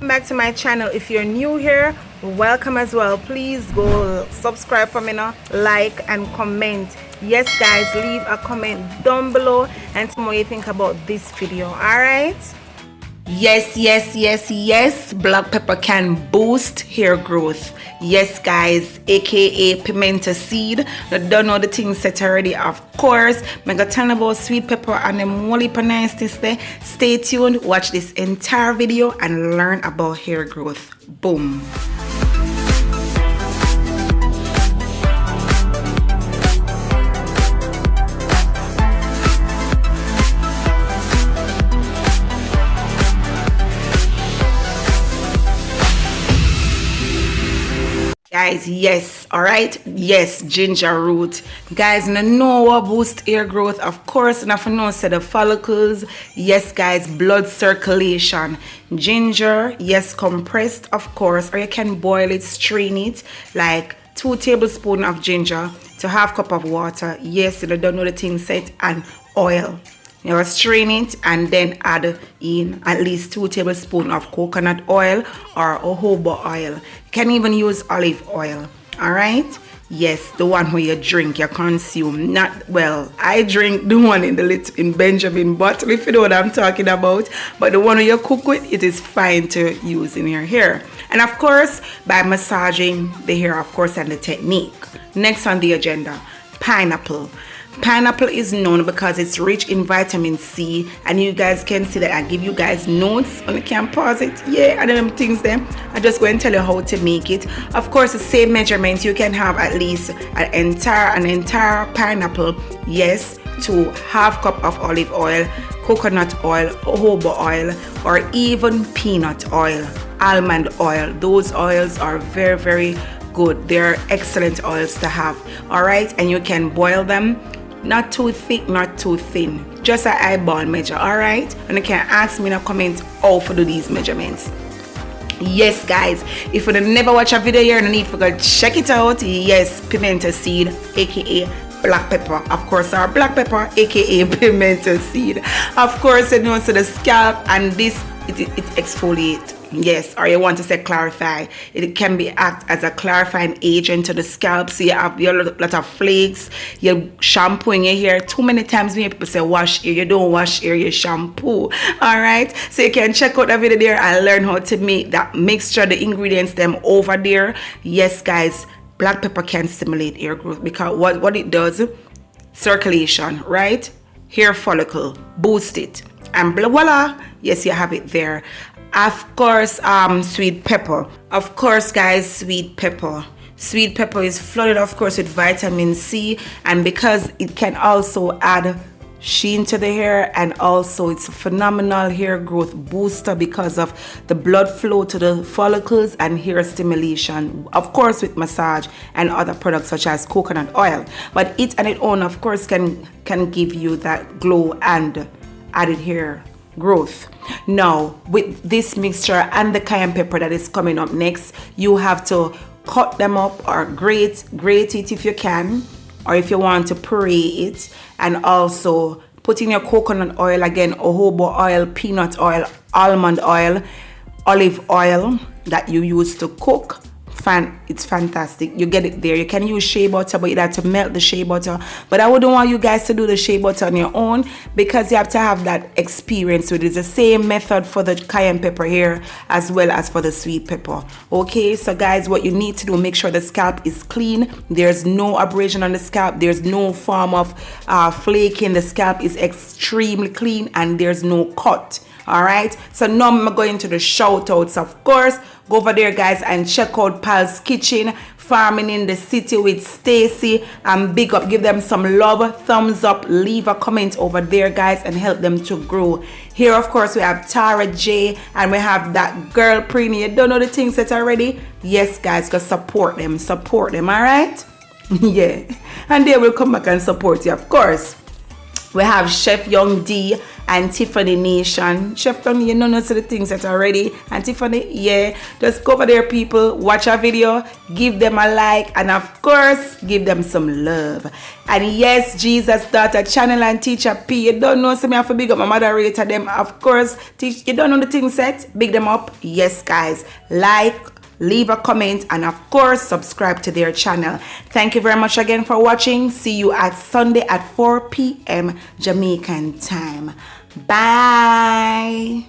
Back to my channel. If you're new here, welcome as well. Please go subscribe for me now, like and comment. Yes guys, leave a comment down below and tell me what you think about this video. All right, yes, black pepper can boost hair growth. Yes guys, aka pimento seed. You don't know the things set already, of course. I'm gonna tell about sweet pepper and the molly niceness there. Stay tuned, watch this entire video and learn about hair growth. Boom. Guys, yes, all right, yes, ginger root. Guys, know what boost hair growth, of course, and if you know, say the follicles. Yes guys, blood circulation. Ginger, yes, compressed, of course, or you can boil it, strain it, like 2 tablespoons of ginger to half cup of water. Yes, you don't know the thing set, and oil. You know, strain it and then add in at least 2 tablespoons of coconut oil or jojoba oil. You can even use olive oil. All right, yes, the one where you drink, you consume. Not, well, I drink the one in the little in Benjamin bottle, if you know what I'm talking about, but the one where you cook with, it is fine to use in your hair. And of course, by massaging the hair, of course, and the technique. Next on the agenda, pineapple. Pineapple is known because it's rich in vitamin C, and you guys can see that I give you guys notes on the can pause it. Yeah, and them things there. I just go and tell you how to make it. Of course, the same measurements you can have at least an entire pineapple. Yes, to half cup of olive oil, coconut oil, jojoba oil, or even peanut oil, almond oil. Those oils are very good. They're excellent oils to have. All right, and you can boil them. Not too thick, not too thin, just an eyeball measure. All right, and you can ask me in a comment how to do these measurements. Yes guys, if you never watch a video here, no need for go check it out. Yes, pimento seed, aka black pepper, of course, our black pepper, aka pimento seed. Of course, you know, so the scalp and this it exfoliate. Yes, or you want to say clarify. It can be act as a clarifying agent to the scalp. So you have your lot of flakes. You're shampooing your hair. Too many times when people say wash hair, you don't wash hair, you shampoo. Alright, so you can check out the video there and learn how to make that mixture, the ingredients them over there. Yes guys, black pepper can stimulate hair growth because what it does, circulation, right? Hair follicle, boost it, and voila, yes, you have it there. Of course, sweet pepper. Of course guys, sweet pepper. Sweet pepper is flooded, of course, with vitamin C, and because it can also add sheen to the hair, and also it's a phenomenal hair growth booster because of the blood flow to the follicles and hair stimulation, of course, with massage and other products such as coconut oil. But it on its own, of course, can give you that glow and added hair growth. Now with this mixture and the cayenne pepper that is coming up next, you have to cut them up or grate it if you can, or if you want to puree it, and also put in your coconut oil again, jojoba oil, peanut oil, almond oil, olive oil that you use to cook. It's fantastic. You get it there. You can use shea butter, but you have to melt the shea butter. But I wouldn't want you guys to do the shea butter on your own because you have to have that experience with it. It's the same method for the cayenne pepper here as well as for the sweet pepper. Okay, so guys, what you need to do, make sure the scalp is clean. There's no abrasion on the scalp. There's no form of flaking. The scalp is extremely clean and there's no cut. All right, so now I'm going to the shout outs. Of course, go over there guys and check out Pal's Kitchen, farming in the city with Stacy, and big up, give them some love, thumbs up, leave a comment over there guys and help them to grow. Here of course we have Tara J, and we have that girl Preeny. You don't know the things that already? Yes guys, go support them, all right? Yeah, and they will come back and support you. Of course, we have Chef Young D and Tiffany Nation. Chef Tony, you know the things that are ready. And Tiffany, yeah, just go over there, people, watch our video, give them a like, and of course, give them some love. And yes, Jesus Daughter Channel and Teacher P, you don't know, so me have to big up my moderator them. Of course, you don't know the thing set, big them up. Yes, guys, like, leave a comment, and of course subscribe to their channel. Thank you very much again for watching. See you at Sunday at 4 p.m. Jamaican time. Bye.